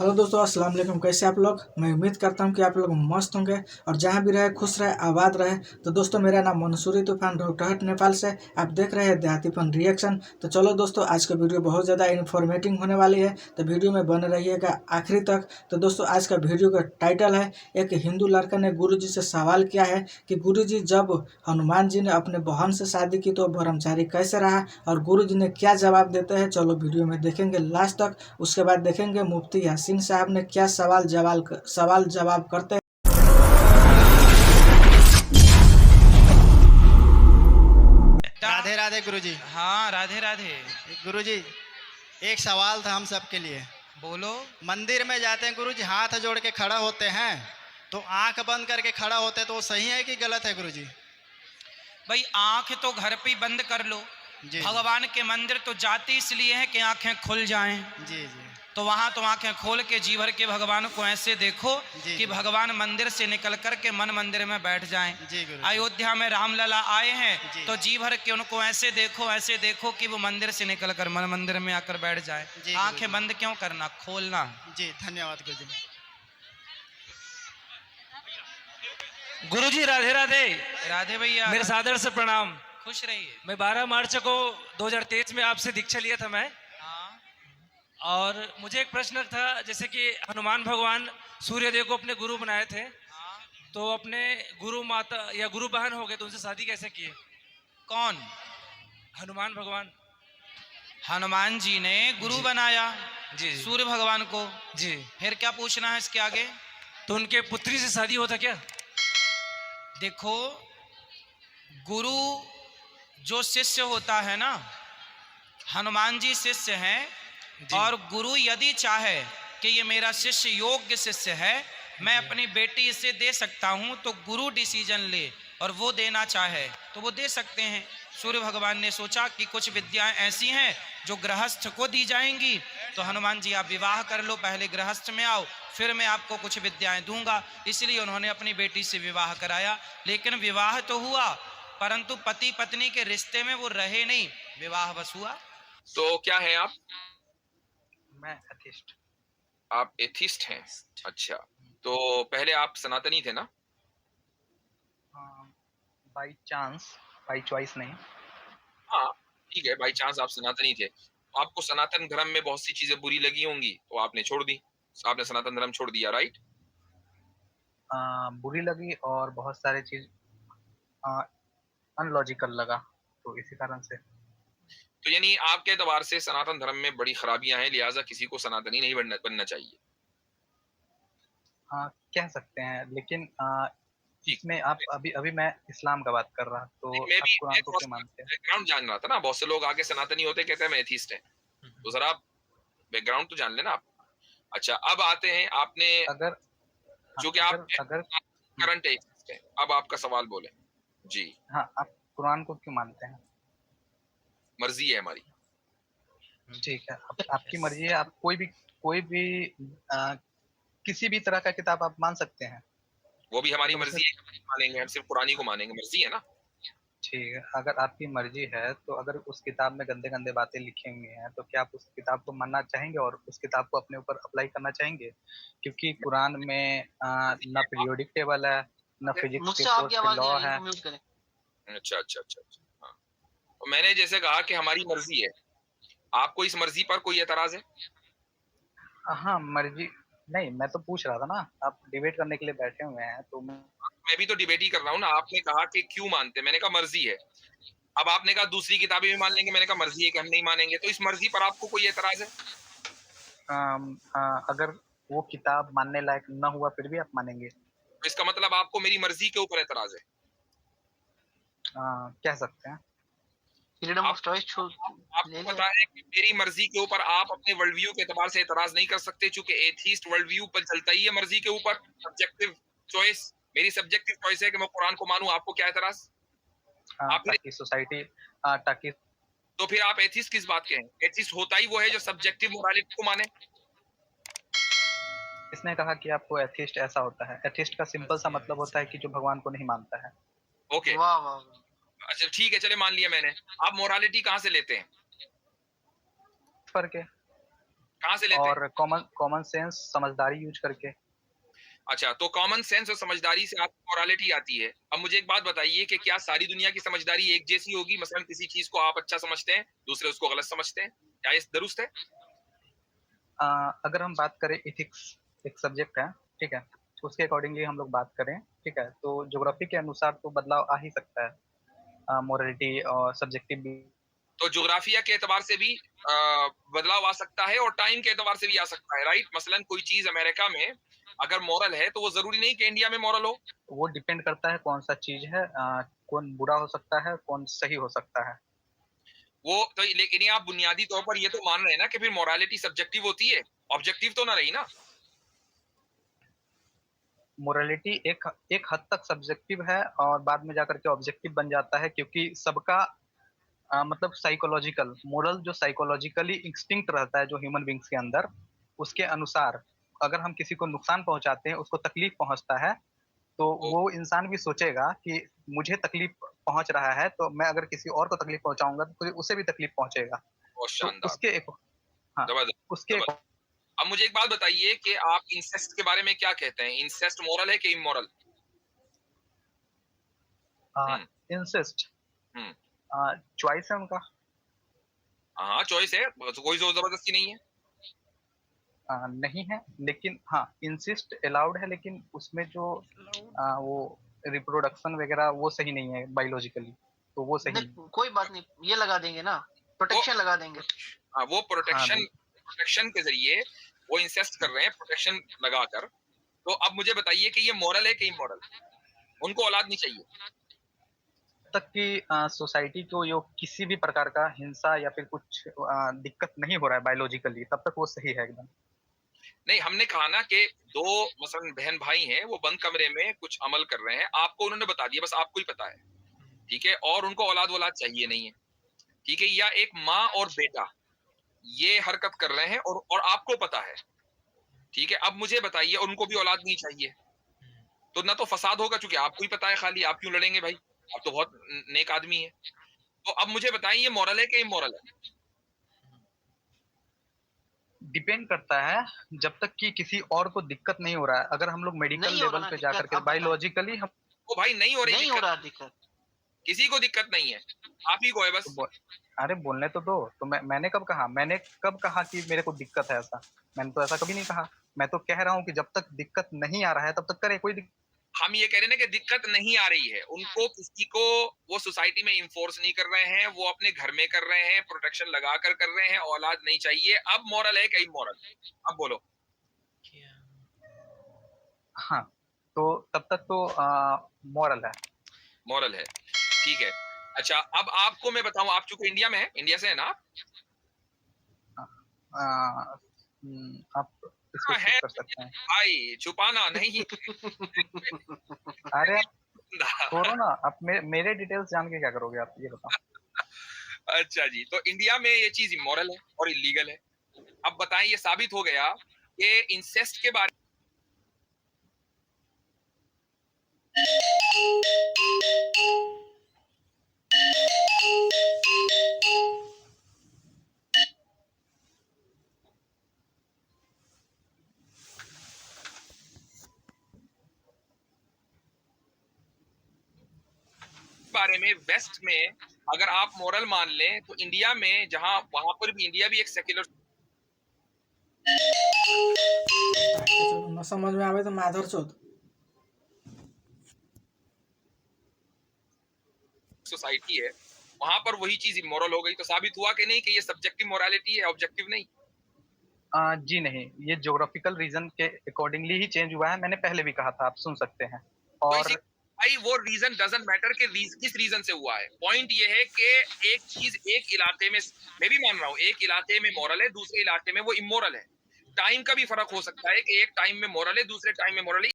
Hello दोस्तों, अस्सलाम वालेकुम। कैसे आप लोग? मैं उम्मीद करता हूं कि आप लोग मस्त होंगे और जहां भी रहे खुश रहे, आबाद रहे। तो दोस्तों, मेरा नाम मंसूरी तूफान रोहतहट नेपाल से आप देख रहे हैं देहातीपन रिएक्शन। तो चलो दोस्तों, आज का वीडियो बहुत ज़्यादा इन्फॉर्मेटिव होने वाली है, तो वीडियो में बने रहिएगा आखिरी तक। तो दोस्तों, आज का वीडियो का टाइटल है, एक हिंदू लड़का ने गुरुजी से सवाल किया है कि गुरुजी, जब हनुमान जी ने अपने बहन से शादी की तो ब्रह्मचारी कैसे रहा, और गुरुजी ने क्या जवाब देते हैं। चलो वीडियो में देखेंगे लास्ट तक। उसके बाद देखेंगे मुफ्ती यासीन साहब ने क्या सवाल जवाब करते हैं। राधे राधे गुरुजी। हाँ, राधे राधे। गुरुजी, एक सवाल था हम सबके लिए। बोलो। मंदिर में जाते हैं गुरुजी, हाथ जोड़ के खड़ा होते हैं, तो आंख बंद करके खड़ा होते हैं, तो वो सही है कि गलत है गुरुजी? भाई, आंख तो घर पे ही बंद कर लो। जी भगवान के मंदिर तो जाते इसलिए है कि आंखें खुल जाएं। जी जी तो वहां तो आंखें खोल के जी भर के भगवान को ऐसे देखो जी कि भगवान मंदिर से निकल कर के मन मंदिर में बैठ जाएं। जी गुरुजी। अयोध्या में रामलला आए हैं जी। तो जी भर के उनको ऐसे देखो कि वो मंदिर से निकल कर मन मंदिर में आकर बैठ जाए। जी आंखें गुरुजी। बंद क्यों करना, खोलना। जी धन्यवाद गुरुजी। गुरुजी राधे राधे। राधे भैया, मेरे सादर से प्रणाम। खुश रहिए। मैं 12 मार्च को 2023 में आपसे दीक्षा लिया था मैं। हाँ और मुझे एक प्रश्न था, जैसे कि हनुमान भगवान सूर्यदेव को अपने गुरु बनाए थे, हाँ। तो अपने गुरु माता या गुरु बहन हो गए तो उनसे शादी कैसे किए? कौन? हनुमान भगवान। हनुमान जी ने गुरु जी। बनाया जी सूर्य भगवान को। जी। फिर क्या पूछना है इसके आगे? तो उनके पुत्री से शादी होता क्या? देखो, गुरु जो शिष्य होता है ना, हनुमान जी शिष्य हैं। जी। और गुरु यदि चाहे कि ये मेरा शिष्य योग्य शिष्य है, मैं अपनी बेटी इसे दे सकता हूं, तो गुरु डिसीजन ले और वो देना चाहे तो वो दे सकते हैं। सूर्य भगवान ने सोचा कि कुछ विद्याएं ऐसी हैं जो गृहस्थ को दी जाएंगी, तो हनुमान जी आप विवाह कर लो, पहले गृहस्थ में आओ, फिर मैं आपको कुछ विद्याएं दूंगा। इसलिए उन्होंने अपनी बेटी से विवाह कराया। लेकिन विवाह तो हुआ, परंतु पति पत्नी के रिश्ते में वो रहे नहीं, विवाह बस हुआ। तो क्या है आप? मैं एथिस्ट। आप एथिस्ट हैं? अच्छा, तो पहले आप सनातनी थे ना? बाई चांस, बाई चॉइस नहीं। हाँ, ठीक है, बाई चांस आप सनातनी थे। आपको सनातन धर्म में बहुत सी चीजें बुरी लगी होंगी तो आपने छोड़ दी। आपने सनातन धर्म छोड़ दिया, राइट? बुरी लगी और बहुत सारी चीज अनलॉजिकल लगा, तो इसी कारण से। तो यानी आपके एतबार से सनातन धर्म में बड़ी खराबियां हैं, लिहाजा किसी को सनातनी नहीं बनना चाहिए। कह सकते हैं, लेकिन ठीक। इसमें आप अभी अभी मैं इस्लाम का बात कर रहा, तो मैं आप भी कुरान को क्यों मानते हैं? बैकग्राउंड जान रहा था ना, बहुत से लोग आके सनातनी होते कहते हैं मैं एथिस्ट है, तो जरा बैकग्राउंड तो जान लेना आप। अच्छा, अब आते हैं आपने अगर जो कि अगर आप अगर करंट एथिस्ट है, अब आपका सवाल बोले जी। हाँ, आप कुरान को क्यों मानते हैं? मर्जी है हमारी। ठीक है, आपकी मर्जी है। आप कोई भी किसी भी तरह का किताब आप मान सकते हैं। वो भी हमारी अगर उसमें मर्जी है, मानेंगे हम सिर्फ कुरानी को मानेंगे, मर्जी है ना। ठीक है, अगर आपकी मर्जी है तो अगर उस किताब में गंदे गंदे बातें लिखी हुई हैं, तो क्या आप उस किताब को मानना चाहेंगे और उस किताब को अपने ऊपर अप्लाई करना चाहेंगे? क्योंकि कुरान में न पीरियोडिक टेबल है, न फिजिक्स के कोर्स के लॉ है। अच्छा अच्छा अच्छा अच्छा, हाँ। तो मैंने जैसे कहा कि हमारी मर्जी है, आपको इस मर्जी पर कोई एतराज है? हाँ, मर्जी नहीं, मैं तो पूछ रहा था ना, आप डिबेट करने के लिए बैठे हुए हैं, तो मैं भी तो डिबेट ही कर रहा हूँ ना। आपने कहा कि क्यों मानते, मैंने कहा मर्जी है। अब आपने कहा दूसरी किताबें भी मान लेंगे, मैंने कहा मर्जी है कि हम नहीं मानेंगे। तो इस मर्जी पर आपको कोई एतराज है? अगर वो किताब मानने लायक न हुआ फिर भी आप मानेंगे? तो इसका मतलब आपको मेरी मर्जी के ऊपर एतराज है। कह सकते हैं। फ्रीडम ऑफ चॉइस आपको पता है कि मेरी मर्जी के ऊपर आप अपने वर्ल्ड व्यू के एतबार से एतराज नहीं कर सकते, चूंकि एथीस्ट वर्ल्ड व्यू पर चलता ही है मर्जी के ऊपर, सब्जेक्टिव चॉइस। मेरी सब्जेक्टिव चॉइस है कि मैं कुरान को मानूं, आपको क्या एतराज? आप फिर ताकि सोसाइटी ताकि तो फिर आप एथिस्ट किस बात के हैं? एथिस्ट होता ही वो है जो सब्जेक्टिव मोरालिटी को माने। इसने कहा कि आपको एथिस्ट ऐसा होता है। एथिस्ट का सिंपल सा मतलब होता है कि जो भगवान को नहीं मानता है। ओके, वाह वाह वाह। अच्छा ठीक है, चले मान लिया मैंने। आप मोरालिटी कहाँ से लेते हैं? फर्क है। कहाँ से लेते हैं? और कॉमन सेंस, समझदारी यूज करके। अच्छा, तो कॉमन सेंस और समझदारी से आपको मोरालिटी आती है। अब मुझे एक बात बताइए कि क्या सारी दुनिया की समझदारी एक जैसी होगी? मसलन किसी चीज को आप अच्छा समझते हैं, दूसरे उसको गलत समझते हैं, क्या ये दुरुस्त है? अगर हम बात करें इथिक्स, एक सब्जेक्ट है, ठीक है, उसके अकॉर्डिंगली हम लोग बात करें, ठीक है, तो ज्योग्राफी के अनुसार तो बदलाव आ ही सकता है, मोरालिटी और सब्जेक्टिव भी। तो ज्योग्राफिया के एतबार से भी बदलाव आ सकता है और टाइम के एतबार से भी आ सकता है, राइट? मसलन कोई चीज अमेरिका में अगर मॉरल है तो वो जरूरी नहीं कि इंडिया में मॉरल हो। वो डिपेंड करता है कौन सा चीज है, कौन बुरा हो सकता है, कौन सही हो सकता है। वो तो लेकिन आप बुनियादी तौर पर ये तो मान रहे हैं ना कि फिर मोरालिटी सब्जेक्टिव होती है, ऑब्जेक्टिव तो ना रही ना। मोरालिटी एक हद तक सब्जेक्टिव है और बाद में जाकर के ऑब्जेक्टिव बन जाता है, क्योंकि सबका मतलब साइकोलॉजिकल मोरल, जो साइकोलॉजिकली इंस्टिंक्ट रहता है जो ह्यूमन बींग्स के अंदर, उसके अनुसार अगर हम किसी को नुकसान पहुंचाते हैं, उसको तकलीफ पहुंचता है, तो वो इंसान भी सोचेगा कि मुझे तकलीफ पहुंच रहा है, तो मैं अगर किसी और को तकलीफ पहुंचाऊंगा तो उसे भी तकलीफ पहुंचेगा। बहुत तो शानदार, उसके एक हाँ जबरदस्त, उसके एक जबरदस्त। अब मुझे एक बात बताइए कि आप इंसेस्ट के बारे में क्या कहते हैं? इंसेस्ट मोरल है कि इमोरल? इंसिस्ट हम्म, चॉइस है उनका। हाँ चॉइस है, तो कोई जोर जबरदस्ती नहीं है। नहीं है, लेकिन हाँ इंसिस्ट अलाउड है, लेकिन उसमें जो वो रिप्रोडक्शन वगैरह वो सही नहीं है बायोलॉजिकली, तो वो सही नहीं। कोई बात नहीं, ये लगा देंगे ना, प्रोटेक्शन लगा देंगे। हाँ, वो हाँ प्रोटेक्शन के जरिए वो इंसेस्ट कर रहे हैं, प्रोटेक्शन लगाकर। तो अब मुझे बताइए कि ये मॉरल है कि इमोरल? उनको औलाद नहीं चाहिए? तक कि सोसाइटी को यो किसी भी प्रकार का हिंसा या फिर कुछ दिक्कत नहीं हो रहा है बायोलॉजिकली, तब तक वो सही है एकदम। नहीं, हमने कहा ना कि दो मसलन बहन भाई हैं, वो बंद कमरे में कुछ अमल कर रहे हैं, आपको उन्होंने बता दिया, बस आपको ही पता है, ठीक है, और उनको औलाद चाहिए नहीं है, ठीक है, या एक माँ और बेटा ये हरकत कर रहे हैं और आपको पता है, ठीक है। अब मुझे बताइए, उनको भी औलाद नहीं चाहिए, तो ना तो फसाद होगा, चूंकि आपको ही पता है, खाली आप क्यों लड़ेंगे भाई, आप तो बहुत नेक आदमी है। तो अब मुझे बताइए, ये मॉरल है कि इमोरल है? डिपेंड करता है, जब तक कि किसी और को दिक्कत नहीं हो रहा है। अगर हम लोग मेडिकल नहीं हो लेवल रहा पे दिक्कत, जाकर के आप बताएं। बायोलॉजिकली हम वो भाई नहीं हो रही नहीं हो दिक्कत, रहा दिक्कत। किसी को दिक्कत नहीं है, आप ही को है बस। अरे बोलने तो दो, तो मैंने कब कहा कि मेरे को दिक्कत है? ऐसा मैंने तो ऐसा कभी नहीं कहा। मैं तो कह रहा हूँ कि जब तक दिक्कत नहीं आ रहा है तब तक करे, कोई हम ये कह रहे हैं ना कि दिक्कत नहीं आ रही है उनको, किसी को वो सोसाइटी में इन्फोर्स नहीं कर रहे हैं, वो अपने घर में कर रहे हैं, प्रोटेक्शन लगा कर रहे हैं, औलाद नहीं चाहिए। अब मॉरल है कि इमोरल? अब बोलो। हाँ, तो तब तक तो मॉरल है। मॉरल है, ठीक है। अच्छा, अब आपको मैं बताऊं, आप चूंकि इंडिया में है, इंडिया से है ना आप? आप इसको हाँ, skip है कर सकते हैं। भाई, छुपाना नहीं। अरे छोड़ो ना, आप मेरे डिटेल्स जान के क्या करोगे आप, ये बताओ। अच्छा जी, तो इंडिया में ये चीज इमोरल है और इलीगल है। अब बताएं, ये साबित हो गया कि इंसेस्ट के बारे में वेस्ट में अगर आप मोरल मान लें, तो इंडिया में जहां वहां पर भी, इंडिया भी एक सेक्युलर न समझ में आवे तो माधर चौथ। सोसाइटी है, वहां पर वही चीज इमोरल हो गई। तो साबित हुआ कि नहीं कि ये सब्जेक्टिव मोरालिटी है, ऑब्जेक्टिव नहीं? जी नहीं, ये ज्योग्राफिकल रीजन के अकॉर्डिंगली ही चेंज हुआ है, मैंने पहले भी कहा था, आप सुन सकते हैं। तो और भाई वो रीजन डजंट मैटर कि किस रीजन से हुआ है। पॉइंट ये है कि एक चीज एक इलाके में, मैं भी मान रहा हूँ, एक इलाके में मॉरल है, दूसरे इलाके में वो इमोरल है। टाइम का भी फर्क हो सकता है कि एक टाइम में मॉरल है, दूसरे टाइम में मॉरल है।